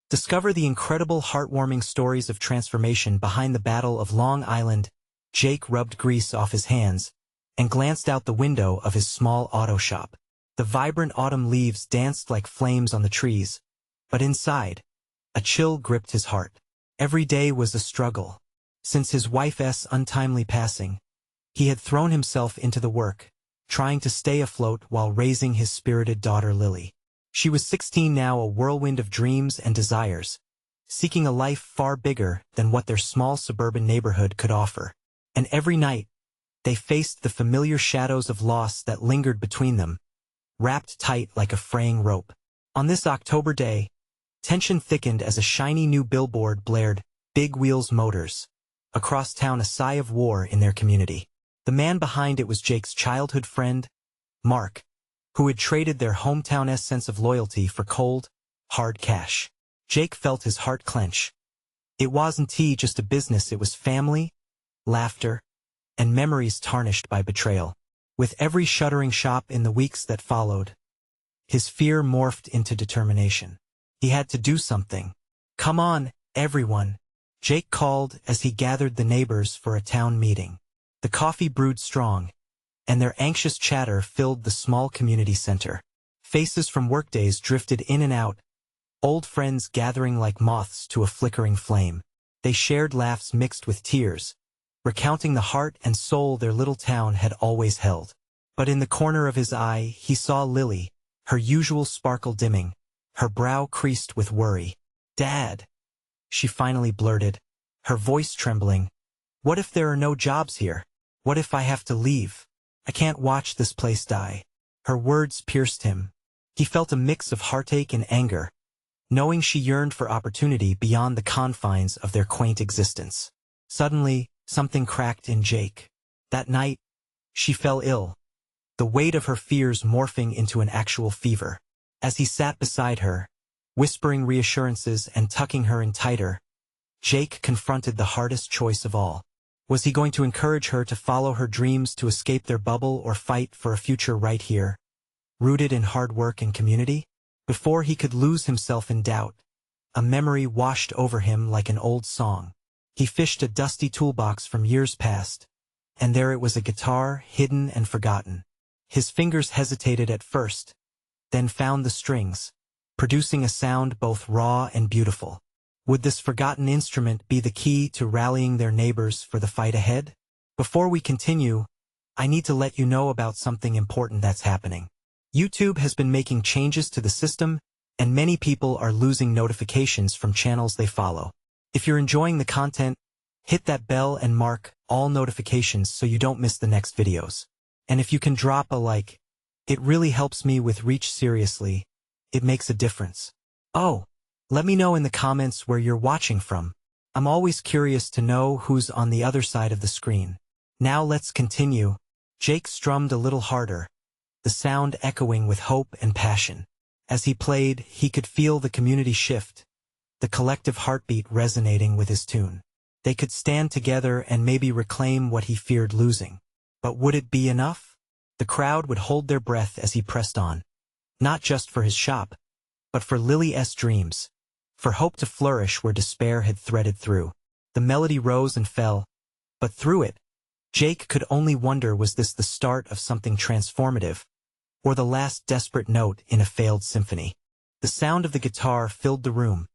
Discover the incredible heartwarming stories of transformation behind the Battle of Long Island. Jake rubbed grease off his hands and glanced out the window of his small auto shop. The vibrant autumn leaves danced like flames on the trees, but inside, a chill gripped his heart. Every day was a struggle. Since his wife's untimely passing, he had thrown himself into the work, trying to stay afloat while raising his spirited daughter Lily. She was 16 now, a whirlwind of dreams and desires, seeking a life far bigger than what their small suburban neighborhood could offer. And every night, they faced the familiar shadows of loss that lingered between them, wrapped tight like a fraying rope. On this October day, tension thickened as a shiny new billboard blared, "Big Wheels Motors." Across town, a sigh of war in their community. The man behind it was Jake's childhood friend, Mark, who had traded their hometown's sense of loyalty for cold, hard cash. Jake felt his heart clench. It wasn't just a business, it was family, laughter, and memories tarnished by betrayal. With every shuttering shop in the weeks that followed, his fear morphed into determination. He had to do something. "Come on, everyone," Jake called as he gathered the neighbors for a town meeting. The coffee brewed strong, and their anxious chatter filled the small community center. Faces from workdays drifted in and out, old friends gathering like moths to a flickering flame. They shared laughs mixed with tears, recounting the heart and soul their little town had always held. But in the corner of his eye, he saw Lily, her usual sparkle dimming, her brow creased with worry. "Dad," she finally blurted, her voice trembling. "What if there are no jobs here? What if I have to leave? I can't watch this place die." Her words pierced him. He felt a mix of heartache and anger, knowing she yearned for opportunity beyond the confines of their quaint existence. Suddenly, something cracked in Jake. That night, she fell ill, the weight of her fears morphing into an actual fever. As he sat beside her, whispering reassurances and tucking her in tighter, Jake confronted the hardest choice of all. Was he going to encourage her to follow her dreams to escape their bubble or fight for a future right here, rooted in hard work and community? Before he could lose himself in doubt, a memory washed over him like an old song. He fished a dusty toolbox from years past, and there it was, a guitar hidden and forgotten. His fingers hesitated at first, then found the strings, producing a sound both raw and beautiful. Would this forgotten instrument be the key to rallying their neighbors for the fight ahead? Before we continue, I need to let you know about something important that's happening. YouTube has been making changes to the system, and many people are losing notifications from channels they follow. If you're enjoying the content, hit that bell and mark all notifications so you don't miss the next videos. And if you can drop a like, it really helps me with reach. Seriously, it makes a difference. Oh, let me know in the comments where you're watching from. I'm always curious to know who's on the other side of the screen. Now let's continue. Jake strummed a little harder, the sound echoing with hope and passion. As he played, he could feel the community shift, the collective heartbeat resonating with his tune. They could stand together and maybe reclaim what he feared losing. But would it be enough? The crowd would hold their breath as he pressed on. Not just for his shop, but for Lily's dreams. For hope to flourish where despair had threaded through. The melody rose and fell, but through it, Jake could only wonder, was this the start of something transformative, or the last desperate note in a failed symphony? The sound of the guitar filled the room,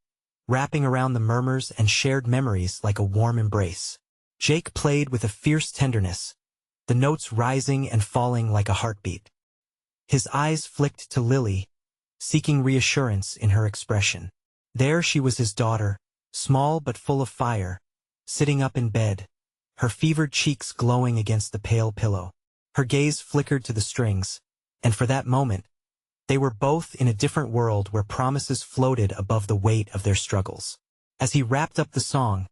wrapping around the murmurs and shared memories like a warm embrace. Jake played with a fierce tenderness, the notes rising and falling like a heartbeat. His eyes flicked to Lily, seeking reassurance in her expression. There she was, his daughter, small but full of fire, sitting up in bed, her fevered cheeks glowing against the pale pillow. Her gaze flickered to the strings, and for that moment, they were both in a different world where promises floated above the weight of their struggles. As he wrapped up the song,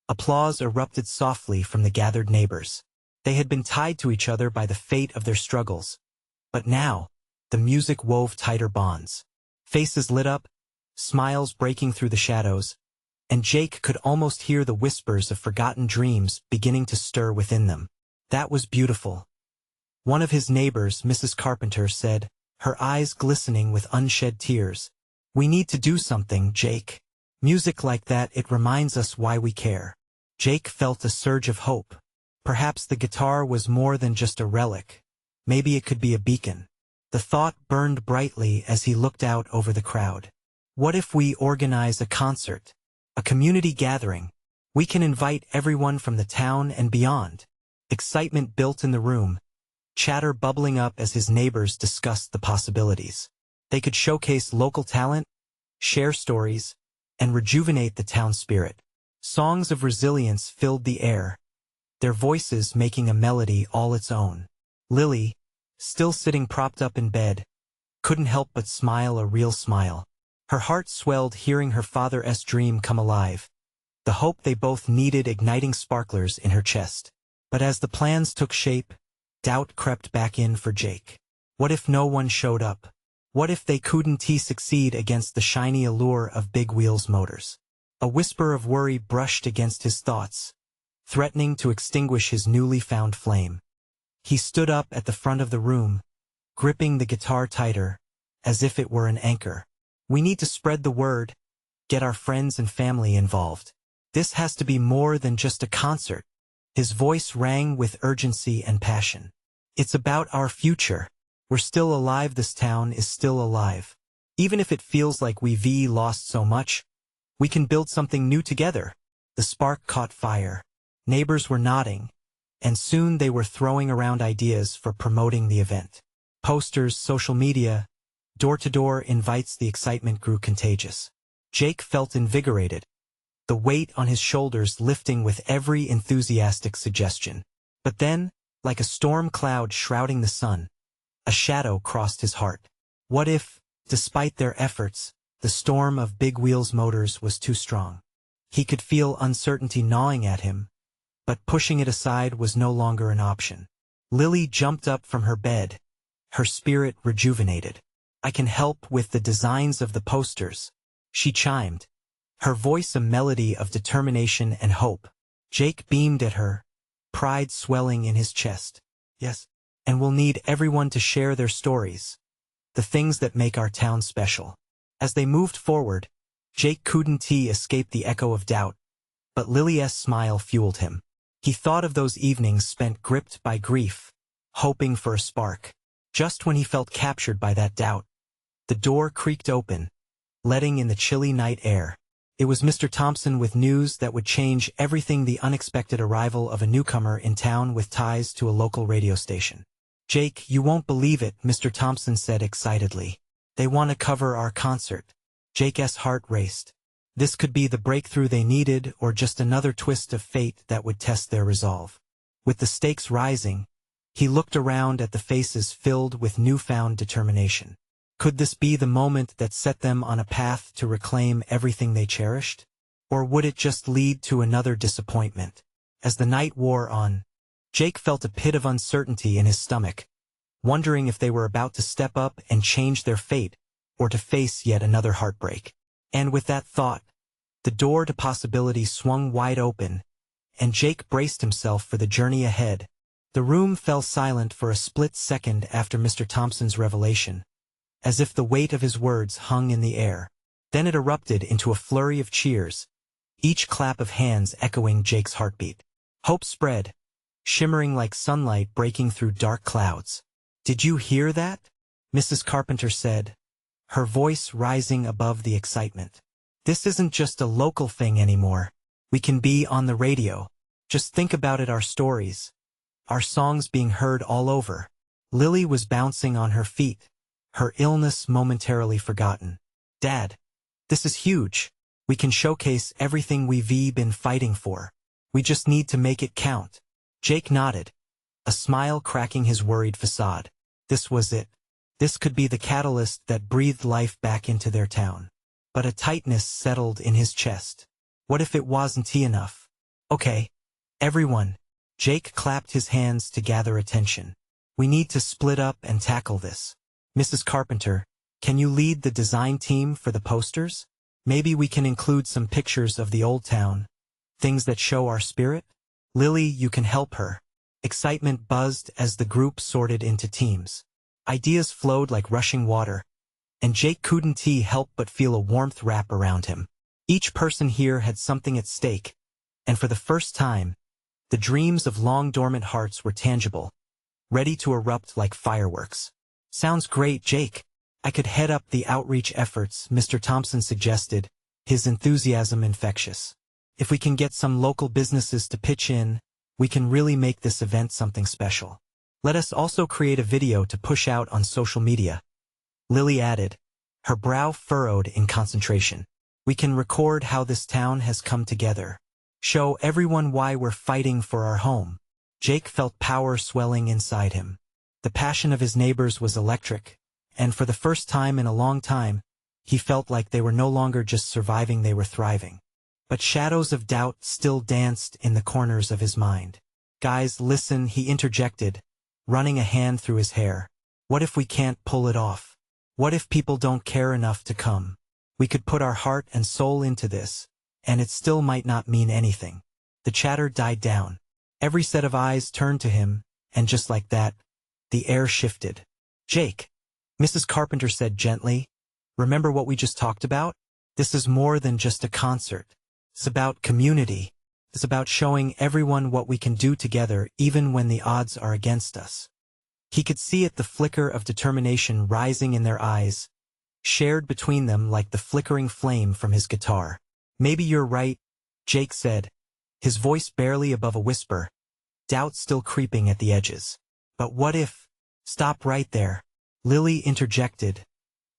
applause erupted softly from the gathered neighbors. They had been tied to each other by the fate of their struggles, but now, the music wove tighter bonds. Faces lit up, smiles breaking through the shadows, and Jake could almost hear the whispers of forgotten dreams beginning to stir within them. That was beautiful. One of his neighbors, Mrs. Carpenter, said, her eyes glistening with unshed tears. "We need to do something, Jake. Music like that, it reminds us why we care. Jake felt a surge of hope. Perhaps the guitar was more than just a relic. Maybe it could be a beacon. The thought burned brightly as he looked out over the crowd. What if we organize a concert? A community gathering? We can invite everyone from the town and beyond. Excitement built in the room, chatter bubbling up as his neighbors discussed the possibilities. They could showcase local talent, share stories, and rejuvenate the town spirit. Songs of resilience filled the air, their voices making a melody all its own. Lily, still sitting propped up in bed, couldn't help but smile a real smile. Her heart swelled hearing her father's dream come alive, the hope they both needed igniting sparklers in her chest. But as the plans took shape, doubt crept back in for Jake. What if no one showed up? What if they couldn't succeed against the shiny allure of Big Wheel's motors? A whisper of worry brushed against his thoughts, threatening to extinguish his newly found flame. He stood up at the front of the room, gripping the guitar tighter, as if it were an anchor. We need to spread the word, get our friends and family involved. This has to be more than just a concert. His voice rang with urgency and passion. It's about our future. We're still alive, this town is still alive. Even if it feels like we've lost so much, we can build something new together. The spark caught fire. Neighbors were nodding, and soon they were throwing around ideas for promoting the event. Posters, social media, door-to-door invites. The excitement grew contagious. Jake felt invigorated, the weight on his shoulders lifting with every enthusiastic suggestion. But then, like a storm cloud shrouding the sun, a shadow crossed his heart. What if, despite their efforts, the storm of Big Wheel's motors was too strong? He could feel uncertainty gnawing at him, but pushing it aside was no longer an option. Lily jumped up from her bed, her spirit rejuvenated. I can help with the designs of the posters, she chimed, her voice a melody of determination and hope. Jake beamed at her, pride swelling in his chest. Yes, and we'll need everyone to share their stories, the things that make our town special. As they moved forward, Jake couldn't escape the echo of doubt, but Lily's smile fueled him. He thought of those evenings spent gripped by grief, hoping for a spark. Just when he felt captured by that doubt, the door creaked open, letting in the chilly night air. It was Mr. Thompson with news that would change everything: the unexpected arrival of a newcomer in town with ties to a local radio station. Jake, you won't believe it, Mr. Thompson said excitedly. They want to cover our concert. Jake's heart raced. This could be the breakthrough they needed, or just another twist of fate that would test their resolve. With the stakes rising, he looked around at the faces filled with newfound determination. Could this be the moment that set them on a path to reclaim everything they cherished? Or would it just lead to another disappointment? As the night wore on, Jake felt a pit of uncertainty in his stomach, wondering if they were about to step up and change their fate, or to face yet another heartbreak. And with that thought, the door to possibility swung wide open, and Jake braced himself for the journey ahead. The room fell silent for a split second after Mr. Thompson's revelation, as if the weight of his words hung in the air. Then it erupted into a flurry of cheers, each clap of hands echoing Jake's heartbeat. Hope spread, shimmering like sunlight breaking through dark clouds. Did you hear that? Mrs. Carpenter said, her voice rising above the excitement. This isn't just a local thing anymore. We can be on the radio. Just think about it, our stories, our songs being heard all over. Lily was bouncing on her feet, her illness momentarily forgotten. Dad, this is huge. We can showcase everything we've been fighting for. We just need to make it count. Jake nodded, a smile cracking his worried facade. This was it. This could be the catalyst that breathed life back into their town. But a tightness settled in his chest. What if it wasn't enough? Okay, everyone. Jake clapped his hands to gather attention. We need to split up and tackle this. Mrs. Carpenter, can you lead the design team for the posters? Maybe we can include some pictures of the old town, things that show our spirit? Lily, you can help her. Excitement buzzed as the group sorted into teams. Ideas flowed like rushing water, and Jake couldn't help but feel a warmth wrap around him. Each person here had something at stake, and for the first time, the dreams of long-dormant hearts were tangible, ready to erupt like fireworks. "Sounds great, Jake. I could head up the outreach efforts," Mr. Thompson suggested, his enthusiasm infectious. "If we can get some local businesses to pitch in, we can really make this event something special. Let us also create a video to push out on social media," Lily added, her brow furrowed in concentration. "We can record how this town has come together. Show everyone why we're fighting for our home." Jake felt power swelling inside him. The passion of his neighbors was electric, and for the first time in a long time, he felt like they were no longer just surviving, they were thriving. But shadows of doubt still danced in the corners of his mind. "Guys, listen," he interjected, running a hand through his hair. "What if we can't pull it off? What if people don't care enough to come? We could put our heart and soul into this, and it still might not mean anything." The chatter died down. Every set of eyes turned to him, and just like that, the air shifted. "Jake," Mrs. Carpenter said gently, "remember what we just talked about? This is more than just a concert. It's about community. It's about showing everyone what we can do together even when the odds are against us." He could see it, the flicker of determination rising in their eyes, shared between them like the flickering flame from his guitar. "Maybe you're right," Jake said, his voice barely above a whisper, doubt still creeping at the edges. "But what if—" "Stop right there," Lily interjected,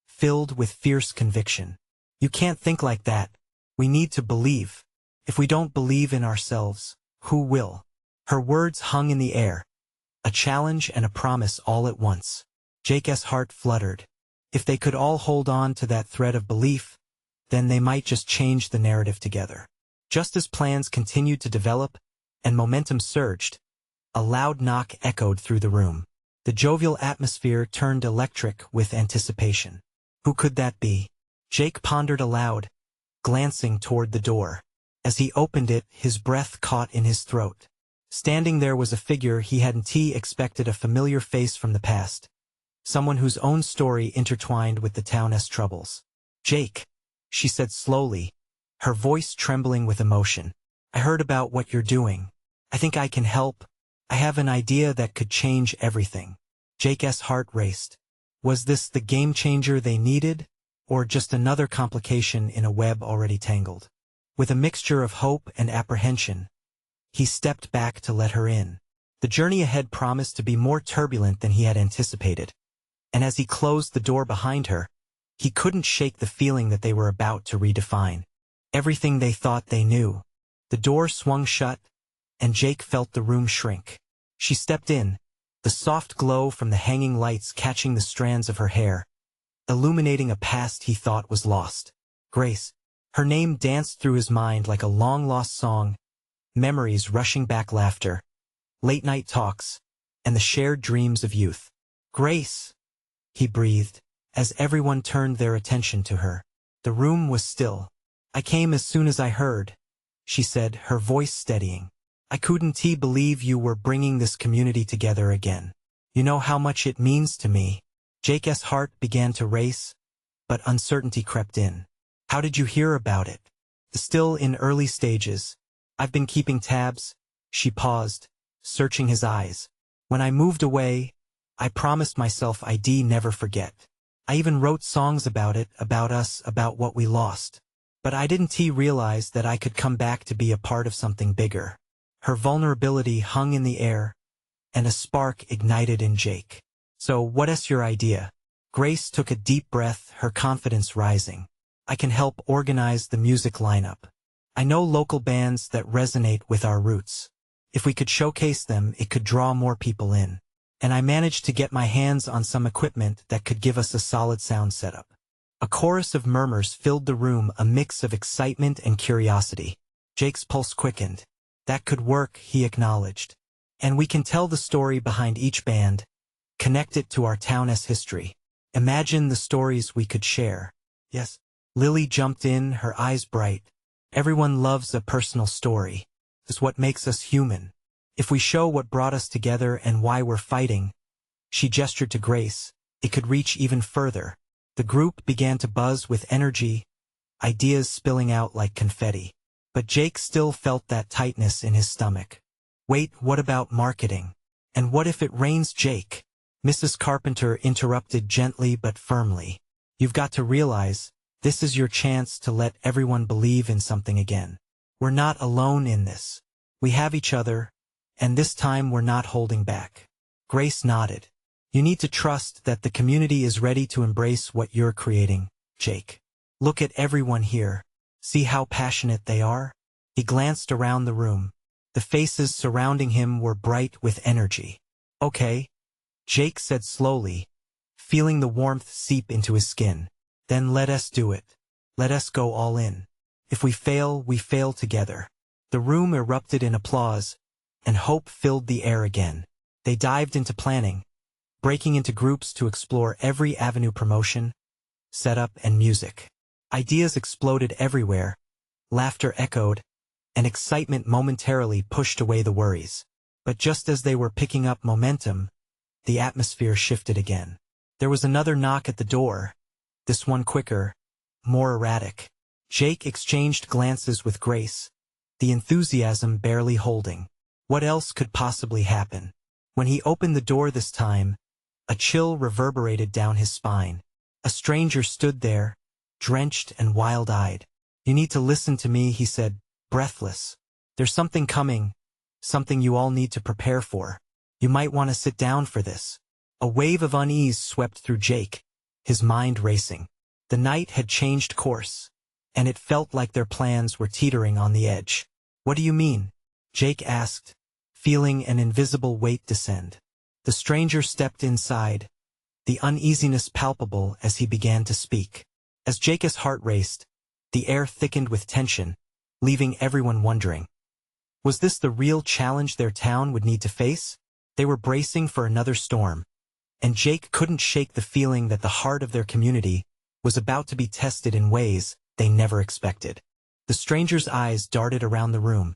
filled with fierce conviction. "You can't think like that. We need to believe. If we don't believe in ourselves, who will?" Her words hung in the air, a challenge and a promise all at once. Jake's heart fluttered. If they could all hold on to that thread of belief, then they might just change the narrative together. Just as plans continued to develop and momentum surged, a loud knock echoed through the room. The jovial atmosphere turned electric with anticipation. Who could that be? Jake pondered aloud, glancing toward the door. As he opened it, his breath caught in his throat. Standing there was a figure he hadn't expected, a familiar face from the past. Someone whose own story intertwined with the town's troubles. "Jake," she said slowly, her voice trembling with emotion. "I heard about what you're doing. I think I can help. I have an idea that could change everything." Jake's heart raced. Was this the game changer they needed, or just another complication in a web already tangled? With a mixture of hope and apprehension, he stepped back to let her in. The journey ahead promised to be more turbulent than he had anticipated, and as he closed the door behind her, he couldn't shake the feeling that they were about to redefine everything they thought they knew. The door swung shut, and Jake felt the room shrink. She stepped in, the soft glow from the hanging lights catching the strands of her hair, illuminating a past he thought was lost. Grace. Her name danced through his mind like a long-lost song, memories rushing back, laughter, late-night talks, and the shared dreams of youth. "Grace," he breathed, as everyone turned their attention to her. The room was still. "I came as soon as I heard," she said, her voice steadying. "I couldn't believe you were bringing this community together again. You know how much it means to me." Jake's heart began to race, but uncertainty crept in. "How did you hear about it?" "Still in early stages. I've been keeping tabs." She paused, searching his eyes. "When I moved away, I promised myself I'd never forget. I even wrote songs about it, about us, about what we lost. But I didn't realize that I could come back to be a part of something bigger." Her vulnerability hung in the air, and a spark ignited in Jake. "So what's your idea?" Grace took a deep breath, her confidence rising. "I can help organize the music lineup. I know local bands that resonate with our roots. If we could showcase them, it could draw more people in. And I managed to get my hands on some equipment that could give us a solid sound setup." A chorus of murmurs filled the room, a mix of excitement and curiosity. Jake's pulse quickened. "That could work," he acknowledged. "And we can tell the story behind each band, connect it to our town's history. Imagine the stories we could share." "Yes." Lily jumped in, her eyes bright. "Everyone loves a personal story. It's what makes us human. If we show what brought us together and why we're fighting," she gestured to Grace, "it could reach even further." The group began to buzz with energy, ideas spilling out like confetti. But Jake still felt that tightness in his stomach. Wait, what about marketing? And what if it rains, Jake? Mrs. Carpenter interrupted gently but firmly. You've got to realize, this is your chance to let everyone believe in something again. We're not alone in this. We have each other, and this time we're not holding back. Grace nodded. You need to trust that the community is ready to embrace what you're creating, Jake. Look at everyone here. See how passionate they are? He glanced around the room. The faces surrounding him were bright with energy. Okay, Jake said slowly, feeling the warmth seep into his skin. Then let us do it. Let us go all in. If we fail together. The room erupted in applause, and hope filled the air again. They dived into planning, breaking into groups to explore every avenue: promotion, setup, and music. Ideas exploded everywhere, laughter echoed, and excitement momentarily pushed away the worries. But just as they were picking up momentum, the atmosphere shifted again. There was another knock at the door, this one quicker, more erratic. Jake exchanged glances with Grace, the enthusiasm barely holding. What else could possibly happen? When he opened the door this time, a chill reverberated down his spine. A stranger stood there, drenched and wild-eyed. You need to listen to me, he said, breathless. There's something coming, something you all need to prepare for. You might want to sit down for this. A wave of unease swept through Jake, his mind racing. The night had changed course, and it felt like their plans were teetering on the edge. What do you mean? Jake asked, feeling an invisible weight descend. The stranger stepped inside, the uneasiness palpable as he began to speak. As Jake's heart raced, the air thickened with tension, leaving everyone wondering. Was this the real challenge their town would need to face? They were bracing for another storm, and Jake couldn't shake the feeling that the heart of their community was about to be tested in ways they never expected. The stranger's eyes darted around the room,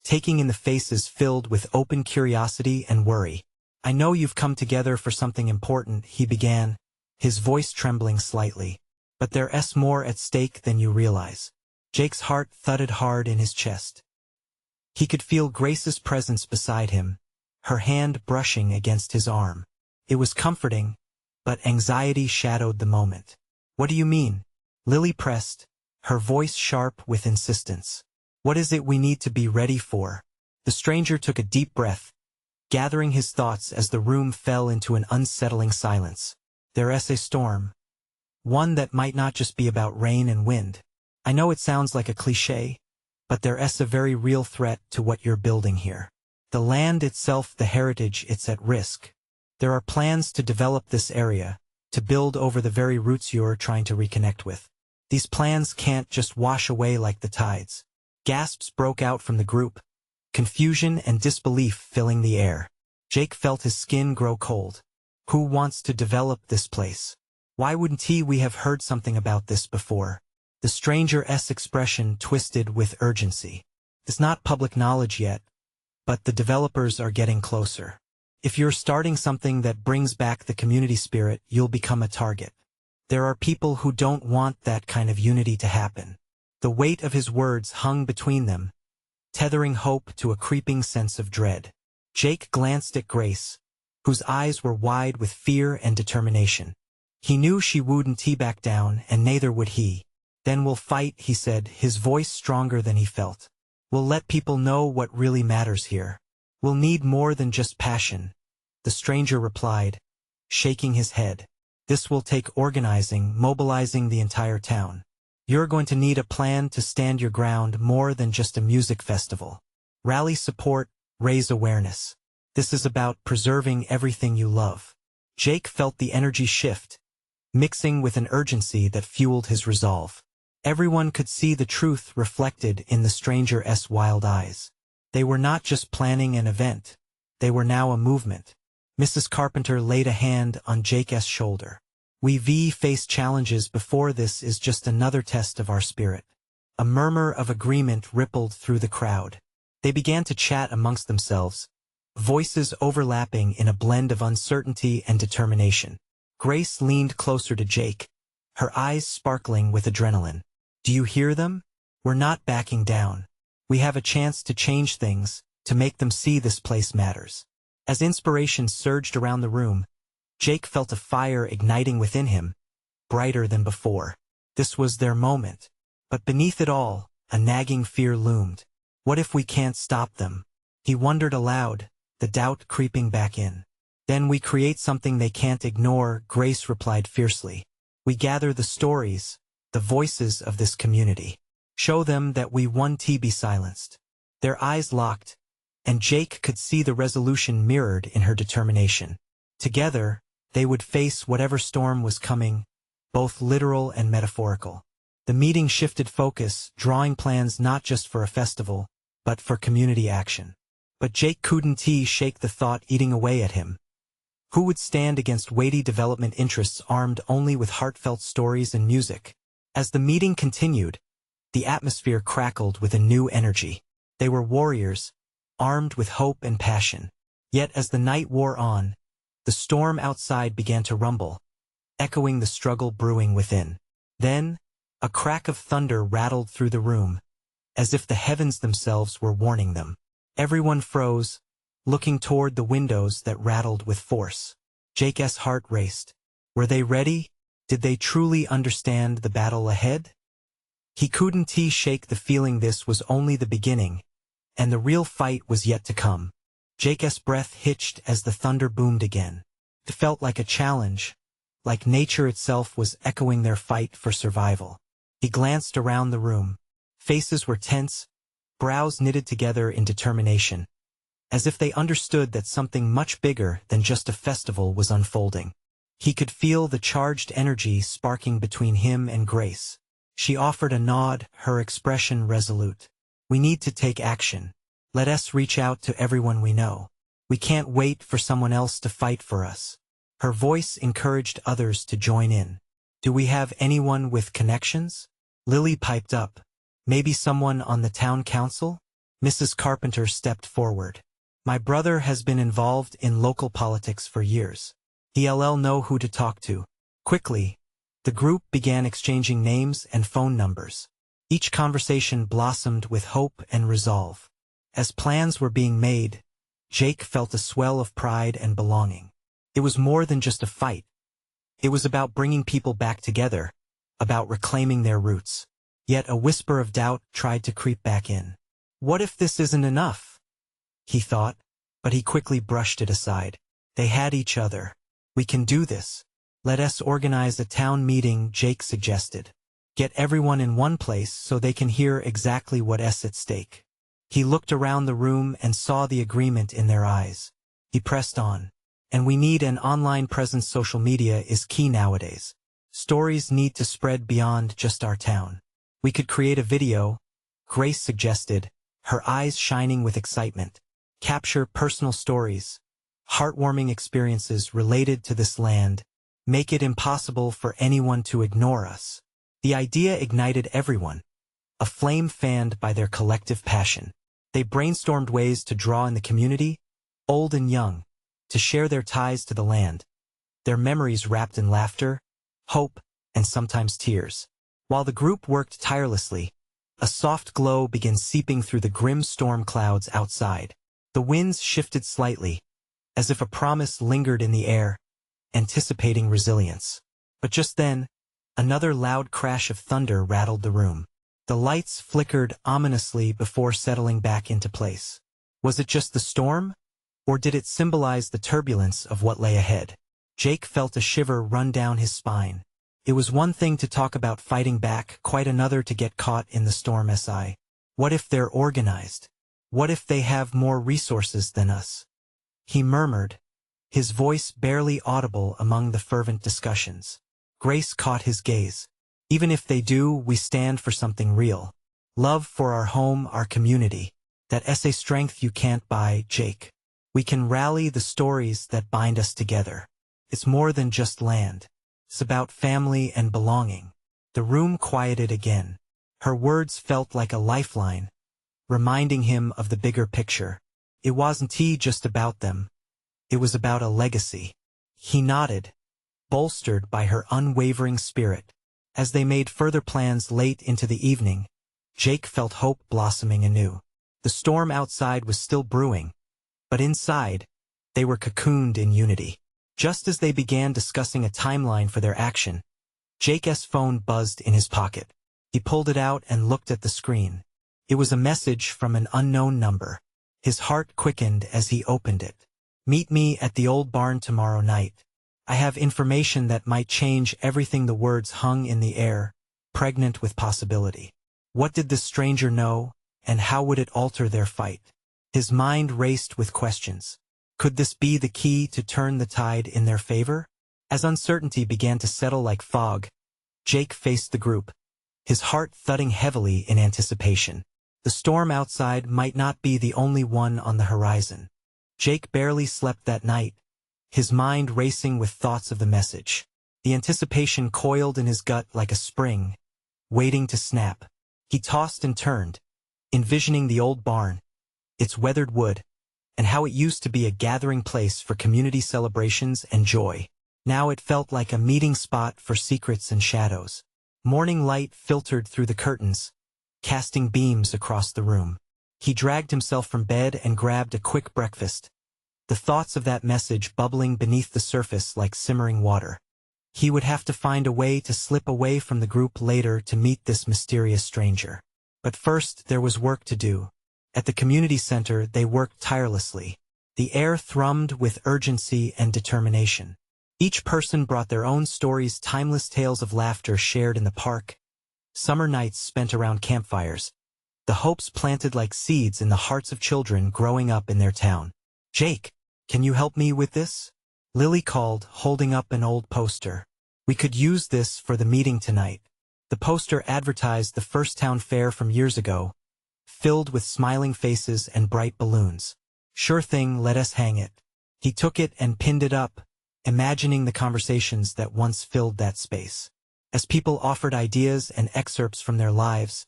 taking in the faces filled with open curiosity and worry. I know you've come together for something important, he began, his voice trembling slightly. But there's more at stake than you realize. Jake's heart thudded hard in his chest. He could feel Grace's presence beside him, her hand brushing against his arm. It was comforting, but anxiety shadowed the moment. What do you mean? Lily pressed, her voice sharp with insistence. What is it we need to be ready for? The stranger took a deep breath, gathering his thoughts as the room fell into an unsettling silence. There's a storm. One that might not just be about rain and wind. I know it sounds like a cliché, but there's a very real threat to what you're building here. The land itself, the heritage, it's at risk. There are plans to develop this area, to build over the very roots you're trying to reconnect with. These plans can't just wash away like the tides. Gasps broke out from the group, confusion and disbelief filling the air. Jake felt his skin grow cold. Who wants to develop this place? Why wouldn't we have heard something about this before? The stranger's expression twisted with urgency. It's not public knowledge yet, but the developers are getting closer. If you're starting something that brings back the community spirit, you'll become a target. There are people who don't want that kind of unity to happen. The weight of his words hung between them, tethering hope to a creeping sense of dread. Jake glanced at Grace, whose eyes were wide with fear and determination. He knew she wouldn't back down, and neither would he. Then we'll fight, he said, his voice stronger than he felt. We'll let people know what really matters here. We'll need more than just passion, the stranger replied, shaking his head. This will take organizing, mobilizing the entire town. You're going to need a plan to stand your ground, more than just a music festival. Rally support, raise awareness. This is about preserving everything you love. Jake felt the energy shift, mixing with an urgency that fueled his resolve. Everyone could see the truth reflected in the stranger's wild eyes. They were not just planning an event. They were now a movement. Mrs. Carpenter laid a hand on Jake's shoulder. We've faced challenges before, this is just another test of our spirit. A murmur of agreement rippled through the crowd. They began to chat amongst themselves, voices overlapping in a blend of uncertainty and determination. Grace leaned closer to Jake, her eyes sparkling with adrenaline. Do you hear them? We're not backing down. We have a chance to change things, to make them see this place matters. As inspiration surged around the room, Jake felt a fire igniting within him, brighter than before. This was their moment. But beneath it all, a nagging fear loomed. What if we can't stop them? He wondered aloud, the doubt creeping back in. Then we create something they can't ignore, Grace replied fiercely. We gather the stories, the voices of this community. Show them that we won't be silenced. Their eyes locked, and Jake could see the resolution mirrored in her determination. Together, they would face whatever storm was coming, both literal and metaphorical. The meeting shifted focus, drawing plans not just for a festival, but for community action. But Jake couldn't shake the thought eating away at him. Who would stand against weighty development interests armed only with heartfelt stories and music? As the meeting continued, the atmosphere crackled with a new energy. They were warriors, armed with hope and passion. Yet as the night wore on, the storm outside began to rumble, echoing the struggle brewing within. Then, a crack of thunder rattled through the room, as if the heavens themselves were warning them. Everyone froze, looking toward the windows that rattled with force. Jake's heart raced. Were they ready? Did they truly understand the battle ahead? He couldn't shake the feeling this was only the beginning, and the real fight was yet to come. Jake's breath hitched as the thunder boomed again. It felt like a challenge, like nature itself was echoing their fight for survival. He glanced around the room. Faces were tense, brows knitted together in determination, as if they understood that something much bigger than just a festival was unfolding. He could feel the charged energy sparking between him and Grace. She offered a nod, her expression resolute. We need to take action. Let us reach out to everyone we know. We can't wait for someone else to fight for us. Her voice encouraged others to join in. Do we have anyone with connections? Lily piped up. Maybe someone on the town council? Mrs. Carpenter stepped forward. My brother has been involved in local politics for years. He'll know who to talk to. Quickly, the group began exchanging names and phone numbers. Each conversation blossomed with hope and resolve. As plans were being made, Jake felt a swell of pride and belonging. It was more than just a fight. It was about bringing people back together, about reclaiming their roots. Yet a whisper of doubt tried to creep back in. What if this isn't enough? He thought, but he quickly brushed it aside. They had each other. We can do this. Let us organize a town meeting, Jake suggested. Get everyone in one place so they can hear exactly what's at stake. He looked around the room and saw the agreement in their eyes. He pressed on. And we need an online presence. Social media is key nowadays. Stories need to spread beyond just our town. We could create a video, Grace suggested, her eyes shining with excitement. Capture personal stories, heartwarming experiences related to this land. Make it impossible for anyone to ignore us. The idea ignited everyone, a flame fanned by their collective passion. They brainstormed ways to draw in the community, old and young, to share their ties to the land, their memories wrapped in laughter, hope, and sometimes tears. While the group worked tirelessly, a soft glow began seeping through the grim storm clouds outside. The winds shifted slightly, as if a promise lingered in the air, anticipating resilience. But just then, another loud crash of thunder rattled the room. The lights flickered ominously before settling back into place. Was it just the storm? Or did it symbolize the turbulence of what lay ahead? Jake felt a shiver run down his spine. It was one thing to talk about fighting back, quite another to get caught in the storm. What if they're organized? What if they have more resources than us? He murmured, his voice barely audible among the fervent discussions. Grace caught his gaze. Even if they do, we stand for something real. Love for our home, our community. That strength you can't buy, Jake. We can rally the stories that bind us together. It's more than just land. It's about family and belonging. The room quieted again. Her words felt like a lifeline, reminding him of the bigger picture. It wasn't just about them. It was about a legacy. He nodded, bolstered by her unwavering spirit. As they made further plans late into the evening, Jake felt hope blossoming anew. The storm outside was still brewing, but inside, they were cocooned in unity. Just as they began discussing a timeline for their action, Jake's phone buzzed in his pocket. He pulled it out and looked at the screen. It was a message from an unknown number. His heart quickened as he opened it. "Meet me at the old barn tomorrow night. I have information that might change everything." The words hung in the air, pregnant with possibility. What did the stranger know, and how would it alter their fight? His mind raced with questions. Could this be the key to turn the tide in their favor? As uncertainty began to settle like fog, Jake faced the group, his heart thudding heavily in anticipation. The storm outside might not be the only one on the horizon. Jake barely slept that night, his mind racing with thoughts of the message. The anticipation coiled in his gut like a spring, waiting to snap. He tossed and turned, envisioning the old barn, its weathered wood, and how it used to be a gathering place for community celebrations and joy. Now it felt like a meeting spot for secrets and shadows. Morning light filtered through the curtains, casting beams across the room. He dragged himself from bed and grabbed a quick breakfast, the thoughts of that message bubbling beneath the surface like simmering water. He would have to find a way to slip away from the group later to meet this mysterious stranger. But first there was work to do. At the community center they worked tirelessly. The air thrummed with urgency and determination. Each person brought their own stories, timeless tales of laughter shared in the park, summer nights spent around campfires, the hopes planted like seeds in the hearts of children growing up in their town. "Jake, can you help me with this?" Lily called, holding up an old poster. "We could use this for the meeting tonight." The poster advertised the first town fair from years ago, filled with smiling faces and bright balloons. "Sure thing, let us hang it." He took it and pinned it up, imagining the conversations that once filled that space. As people offered ideas and excerpts from their lives,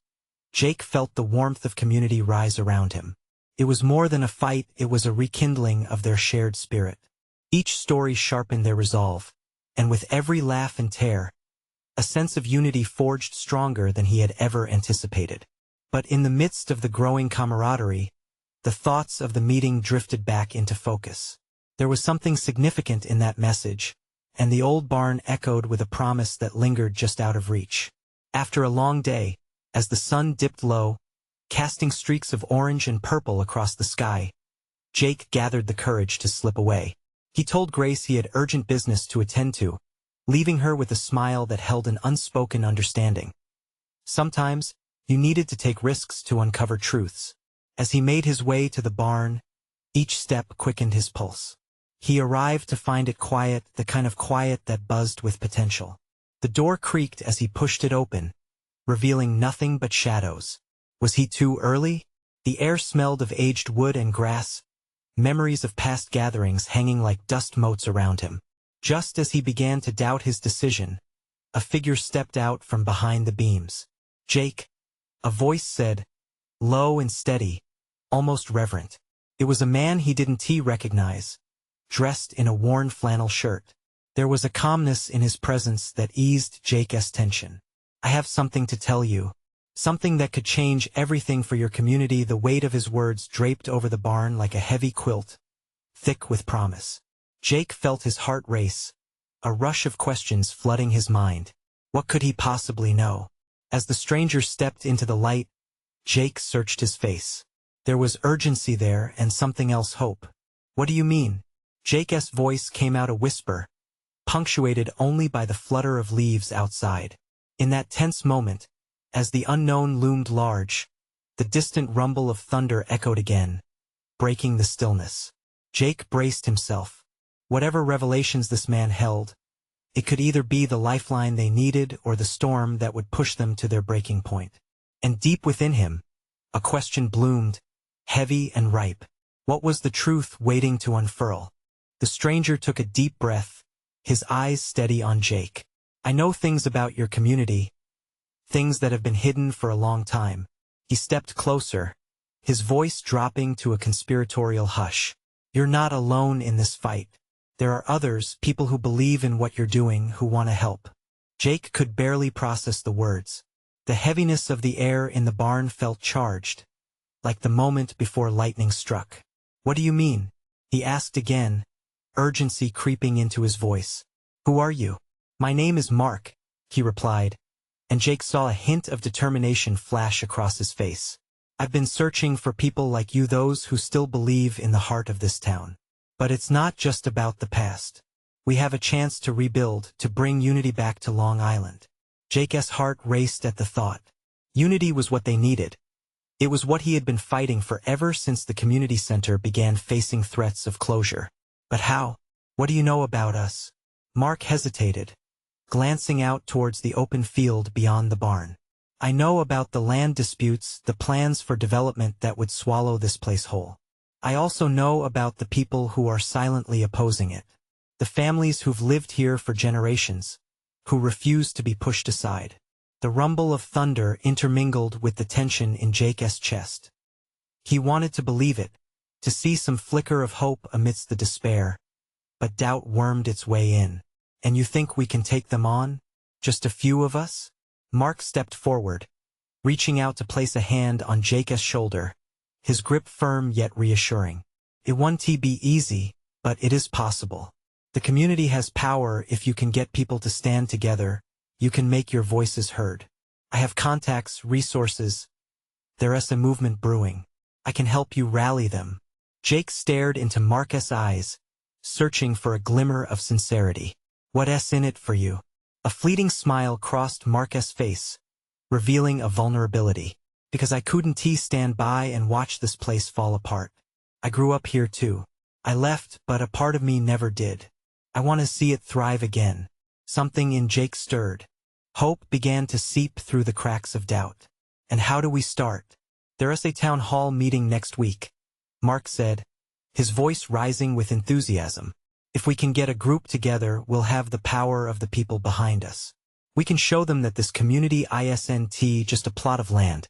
Jake felt the warmth of community rise around him. It was more than a fight, it was a rekindling of their shared spirit. Each story sharpened their resolve, and with every laugh and tear, a sense of unity forged stronger than he had ever anticipated. But in the midst of the growing camaraderie, the thoughts of the meeting drifted back into focus. There was something significant in that message, and the old barn echoed with a promise that lingered just out of reach. After a long day, as the sun dipped low, casting streaks of orange and purple across the sky, Jake gathered the courage to slip away. He told Grace he had urgent business to attend to, leaving her with a smile that held an unspoken understanding. Sometimes, you needed to take risks to uncover truths. As he made his way to the barn, each step quickened his pulse. He arrived to find it quiet, the kind of quiet that buzzed with potential. The door creaked as he pushed it open, revealing nothing but shadows. Was he too early? The air smelled of aged wood and grass, memories of past gatherings hanging like dust motes around him. Just as he began to doubt his decision, a figure stepped out from behind the beams. "Jake," a voice said, low and steady, almost reverent. It was a man he didn't recognize, dressed in a worn flannel shirt. There was a calmness in his presence that eased Jake's tension. "I have something to tell you. Something that could change everything for your community." The weight of his words draped over the barn like a heavy quilt, thick with promise. Jake felt his heart race, a rush of questions flooding his mind. What could he possibly know? As the stranger stepped into the light, Jake searched his face. There was urgency there and something else, hope. "What do you mean?" Jake's voice came out a whisper, punctuated only by the flutter of leaves outside. In that tense moment, as the unknown loomed large, the distant rumble of thunder echoed again, breaking the stillness. Jake braced himself. Whatever revelations this man held, it could either be the lifeline they needed or the storm that would push them to their breaking point. And deep within him, a question bloomed, heavy and ripe. What was the truth waiting to unfurl? The stranger took a deep breath, his eyes steady on Jake. "I know things about your community, things that have been hidden for a long time." He stepped closer, his voice dropping to a conspiratorial hush. "You're not alone in this fight. There are others, people who believe in what you're doing, who want to help." Jake could barely process the words. The heaviness of the air in the barn felt charged, like the moment before lightning struck. "What do you mean?" he asked again, urgency creeping into his voice. "Who are you?" "My name is Mark," he replied, and Jake saw a hint of determination flash across his face. "I've been searching for people like you, those who still believe in the heart of this town. But it's not just about the past. We have a chance to rebuild, to bring unity back to Long Island." Jake's heart raced at the thought. Unity was what they needed. It was what he had been fighting for ever since the community center began facing threats of closure. "But how? What do you know about us?" Mark hesitated, glancing out towards the open field beyond the barn. "I know about the land disputes, the plans for development that would swallow this place whole. I also know about the people who are silently opposing it. The families who've lived here for generations, who refuse to be pushed aside." The rumble of thunder intermingled with the tension in Jake's chest. He wanted to believe it, to see some flicker of hope amidst the despair, but doubt wormed its way in. "And you think we can take them on? Just a few of us?" Mark stepped forward, reaching out to place a hand on Jake's shoulder, his grip firm yet reassuring. "It won't be easy, but it is possible. The community has power. If you can get people to stand together, you can make your voices heard. I have contacts, resources. There's a movement brewing. I can help you rally them." Jake stared into Mark's eyes, searching for a glimmer of sincerity. "What's in it for you?" A fleeting smile crossed Mark's face, revealing a vulnerability. "Because I couldn't stand by and watch this place fall apart. I grew up here too. I left, but a part of me never did. I want to see it thrive again." Something in Jake stirred. Hope began to seep through the cracks of doubt. "And how do we start?" "There's a town hall meeting next week," Mark said, his voice rising with enthusiasm. "If we can get a group together, we'll have the power of the people behind us. We can show them that this community isn't just a plot of land.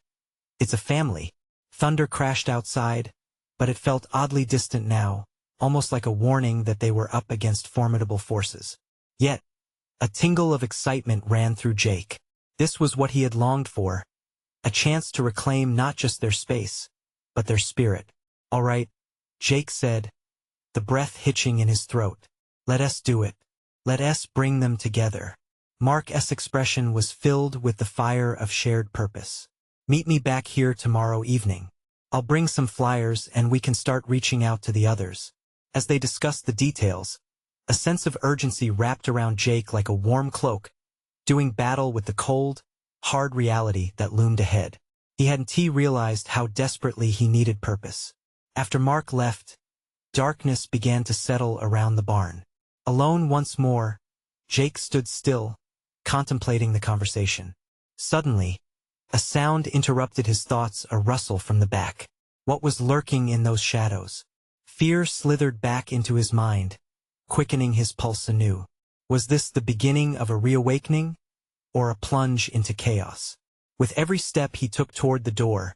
It's a family." Thunder crashed outside, but it felt oddly distant now, almost like a warning that they were up against formidable forces. Yet, a tingle of excitement ran through Jake. This was what he had longed for, a chance to reclaim not just their space, but their spirit. "All right," Jake said, the breath hitching in his throat. "Let us do it. Let us bring them together." Mark's expression was filled with the fire of shared purpose. "Meet me back here tomorrow evening. I'll bring some flyers and we can start reaching out to the others." As they discussed the details, a sense of urgency wrapped around Jake like a warm cloak, doing battle with the cold, hard reality that loomed ahead. He hadn't realized how desperately he needed purpose. After Mark left, darkness began to settle around the barn. Alone once more, Jake stood still, contemplating the conversation. Suddenly, a sound interrupted his thoughts, a rustle from the back. What was lurking in those shadows? Fear slithered back into his mind, quickening his pulse anew. Was this the beginning of a reawakening, or a plunge into chaos? With every step he took toward the door,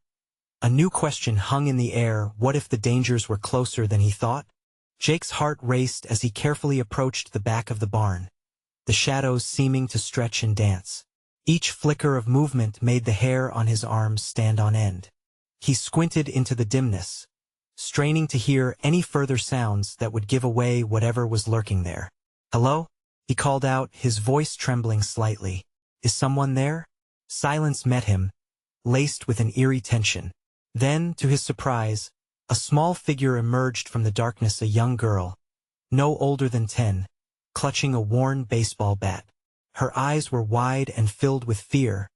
a new question hung in the air. What if the dangers were closer than he thought? Jake's heart raced as he carefully approached the back of the barn, the shadows seeming to stretch and dance. Each flicker of movement made the hair on his arms stand on end. He squinted into the dimness, straining to hear any further sounds that would give away whatever was lurking there. "Hello?" he called out, his voice trembling slightly. "Is someone there?" Silence met him, laced with an eerie tension. Then, to his surprise, a small figure emerged from the darkness, a young girl, no older than 10, clutching a worn baseball bat. Her eyes were wide and filled with fear,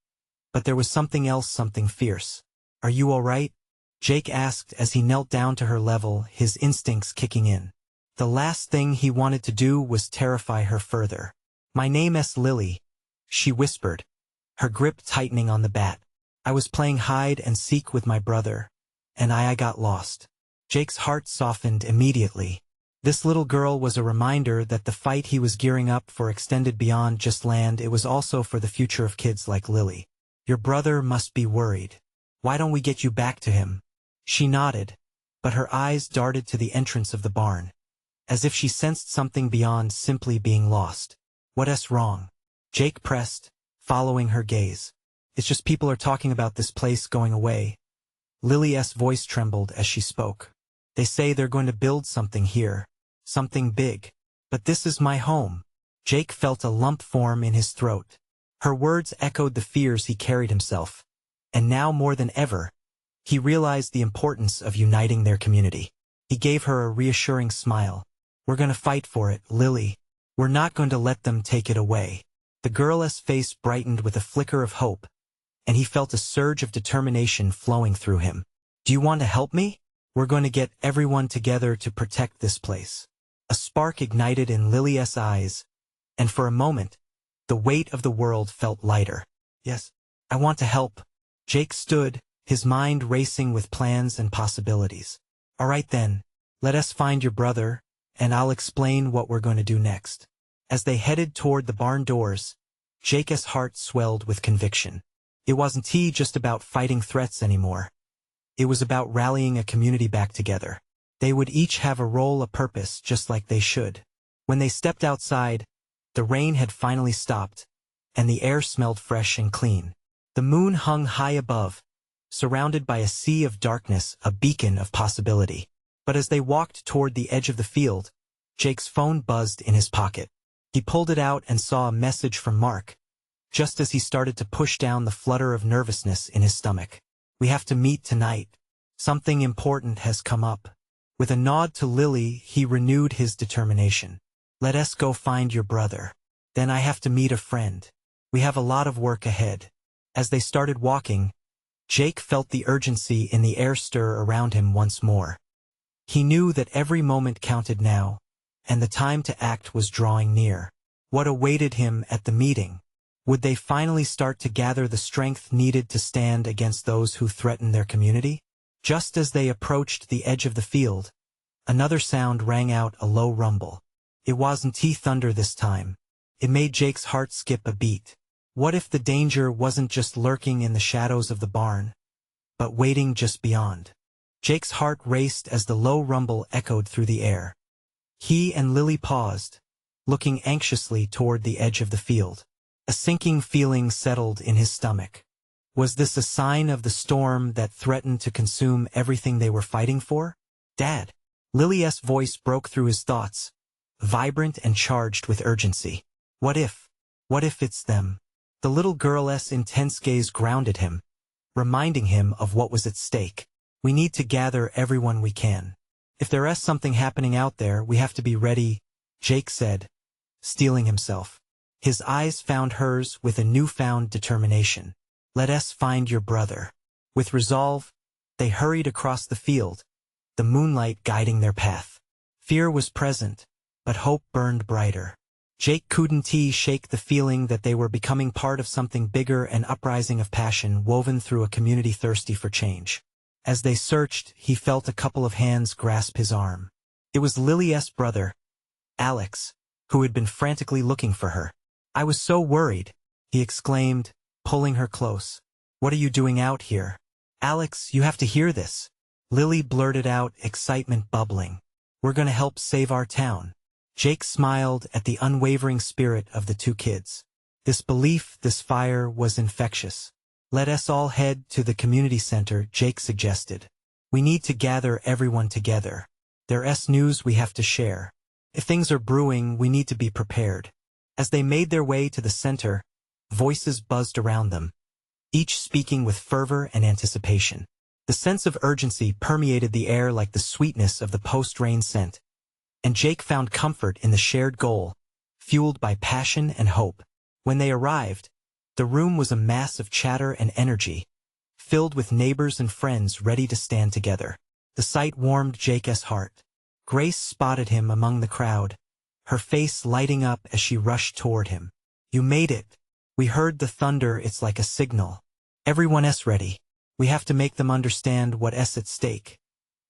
but there was something else, something fierce. "Are you all right?" Jake asked as he knelt down to her level, his instincts kicking in. The last thing he wanted to do was terrify her further. "My name's Lily," she whispered, her grip tightening on the bat. "I was playing hide and seek with my brother, and I got lost." Jake's heart softened immediately. This little girl was a reminder that the fight he was gearing up for extended beyond just land. It was also for the future of kids like Lily. "Your brother must be worried. Why don't we get you back to him?" She nodded, but her eyes darted to the entrance of the barn, as if she sensed something beyond simply being lost. "What's wrong?" Jake pressed, following her gaze. It's just people are talking about this place going away. Lily's voice trembled as she spoke. They say they're going to build something here. Something big. But this is my home. Jake felt a lump form in his throat. Her words echoed the fears he carried himself. And now more than ever, he realized the importance of uniting their community. He gave her a reassuring smile. We're going to fight for it, Lily. We're not going to let them take it away. The girl's face brightened with a flicker of hope, and he felt a surge of determination flowing through him. Do you want to help me? We're going to get everyone together to protect this place. A spark ignited in Lily's eyes, and for a moment, the weight of the world felt lighter. Yes, I want to help. Jake stood, his mind racing with plans and possibilities. All right then, let us find your brother, and I'll explain what we're going to do next. As they headed toward the barn doors, Jake's heart swelled with conviction. It wasn't just about fighting threats anymore. It was about rallying a community back together. They would each have a role, a purpose, just like they should. When they stepped outside, the rain had finally stopped, and the air smelled fresh and clean. The moon hung high above, surrounded by a sea of darkness, a beacon of possibility. But as they walked toward the edge of the field, Jake's phone buzzed in his pocket. He pulled it out and saw a message from Mark, just as he started to push down the flutter of nervousness in his stomach. We have to meet tonight. Something important has come up. With a nod to Lily, he renewed his determination. Let us go find your brother. Then I have to meet a friend. We have a lot of work ahead. As they started walking, Jake felt the urgency in the air stir around him once more. He knew that every moment counted now, and the time to act was drawing near. What awaited him at the meeting? Would they finally start to gather the strength needed to stand against those who threaten their community? Just as they approached the edge of the field, another sound rang out, a low rumble. It wasn't thunder this time. It made Jake's heart skip a beat. What if the danger wasn't just lurking in the shadows of the barn, but waiting just beyond? Jake's heart raced as the low rumble echoed through the air. He and Lily paused, looking anxiously toward the edge of the field. A sinking feeling settled in his stomach. Was this a sign of the storm that threatened to consume everything they were fighting for? Dad! Lily's voice broke through his thoughts, vibrant and charged with urgency. What if? What if it's them? The little girl's intense gaze grounded him, reminding him of what was at stake. We need to gather everyone we can. If there is something happening out there, we have to be ready, Jake said, steeling himself. His eyes found hers with a newfound determination. Let us find your brother. With resolve, they hurried across the field, the moonlight guiding their path. Fear was present, but hope burned brighter. Jake couldn't shake the feeling that they were becoming part of something bigger, an uprising of passion woven through a community thirsty for change. As they searched, he felt a couple of hands grasp his arm. It was Lily's brother, Alex, who had been frantically looking for her. I was so worried, he exclaimed, pulling her close. What are you doing out here? Alex, you have to hear this. Lily blurted out, excitement bubbling. We're going to help save our town. Jake smiled at the unwavering spirit of the two kids. This belief, this fire, was infectious. Let us all head to the community center, Jake suggested. We need to gather everyone together. There's news we have to share. If things are brewing, we need to be prepared. As they made their way to the center, voices buzzed around them, each speaking with fervor and anticipation. The sense of urgency permeated the air like the sweetness of the post-rain scent, and Jake found comfort in the shared goal, fueled by passion and hope. When they arrived, the room was a mass of chatter and energy, filled with neighbors and friends ready to stand together. The sight warmed Jake's heart. Grace spotted him among the crowd, her face lighting up as she rushed toward him. You made it. We heard the thunder, it's like a signal. Everyone's ready. We have to make them understand what's at stake,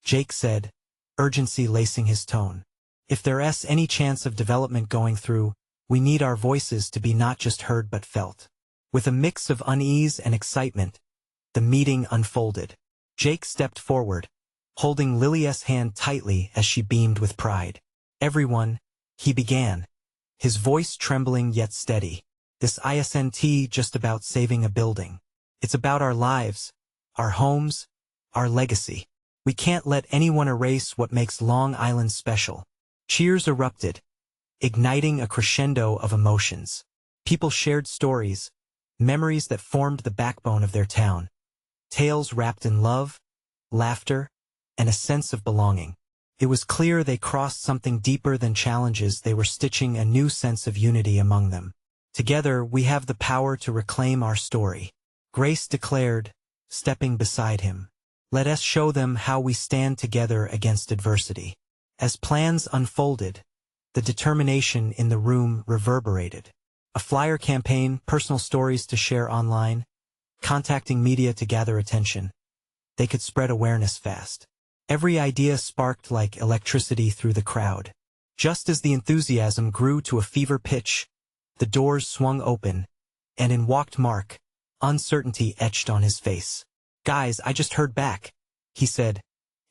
Jake said, urgency lacing his tone. If there's any chance of development going through, we need our voices to be not just heard but felt. With a mix of unease and excitement, the meeting unfolded. Jake stepped forward, holding Lily's hand tightly as she beamed with pride. Everyone, he began, his voice trembling yet steady. This isn't just about saving a building. It's about our lives, our homes, our legacy. We can't let anyone erase what makes Long Island special. Cheers erupted, igniting a crescendo of emotions. People shared stories, memories that formed the backbone of their town. Tales wrapped in love, laughter, and a sense of belonging. It was clear they crossed something deeper than challenges. They were stitching a new sense of unity among them. Together, we have the power to reclaim our story. Grace declared, stepping beside him. Let us show them how we stand together against adversity. As plans unfolded, the determination in the room reverberated. A flyer campaign, personal stories to share online, contacting media to gather attention. They could spread awareness fast. Every idea sparked like electricity through the crowd. Just as the enthusiasm grew to a fever pitch, the doors swung open, and in walked Mark, uncertainty etched on his face. "Guys, I just heard back," he said,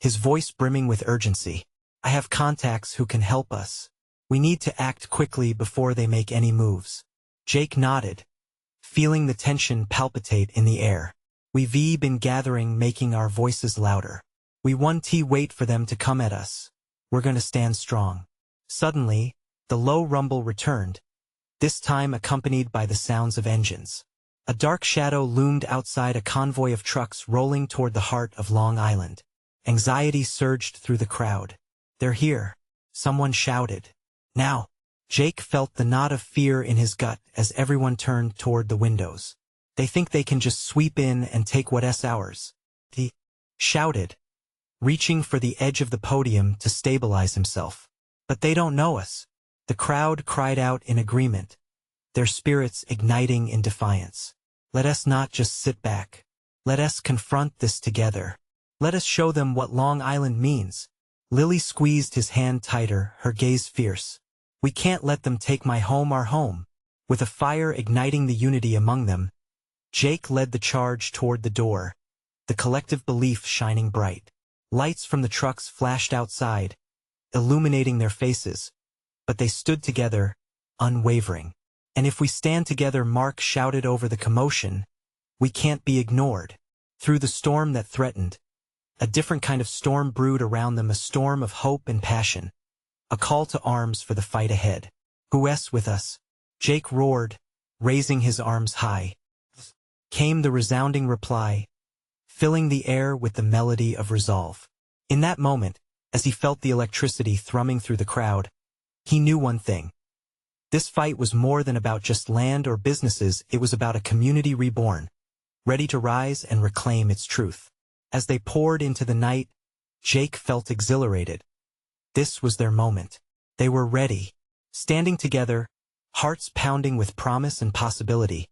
his voice brimming with urgency. "I have contacts who can help us. We need to act quickly before they make any moves." Jake nodded, feeling the tension palpitate in the air. "We've been gathering, making our voices louder. We won't wait for them to come at us. We're gonna stand strong." Suddenly, the low rumble returned, this time accompanied by the sounds of engines. A dark shadow loomed outside a convoy of trucks rolling toward the heart of Long Island. Anxiety surged through the crowd. "They're here," someone shouted. "Now." Jake felt the knot of fear in his gut as everyone turned toward the windows. "They think they can just sweep in and take what's ours," he shouted, reaching for the edge of the podium to stabilize himself. "But they don't know us." The crowd cried out in agreement, their spirits igniting in defiance. "Let us not just sit back. Let us confront this together. Let us show them what Long Island means." Lily squeezed his hand tighter, her gaze fierce. "We can't let them take my home, our home." With a fire igniting the unity among them, Jake led the charge toward the door, the collective belief shining bright. Lights from the trucks flashed outside, illuminating their faces, but they stood together, unwavering. "And if we stand together," Mark shouted over the commotion, "we can't be ignored." Through the storm that threatened, a different kind of storm brewed around them, a storm of hope and passion, a call to arms for the fight ahead. "Who's with us?" Jake roared, raising his arms high. Came the resounding reply, filling the air with the melody of resolve. In that moment, as he felt the electricity thrumming through the crowd, he knew one thing. This fight was more than about just land or businesses. It was about a community reborn, ready to rise and reclaim its truth. As they poured into the night, Jake felt exhilarated. This was their moment. They were ready. Standing together, hearts pounding with promise and possibility,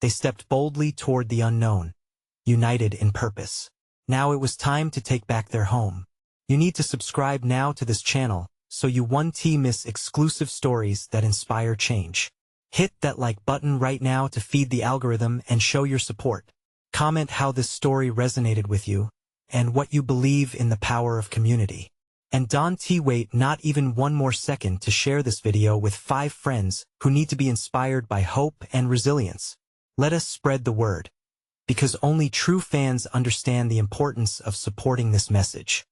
they stepped boldly toward the unknown, united in purpose. Now it was time to take back their home. You need to subscribe now to this channel so you won't miss exclusive stories that inspire change. Hit that like button right now to feed the algorithm and show your support. Comment how this story resonated with you and what you believe in the power of community. And don't wait not even one more second to share this video with 5 friends who need to be inspired by hope and resilience. Let us spread the word, because only true fans understand the importance of supporting this message.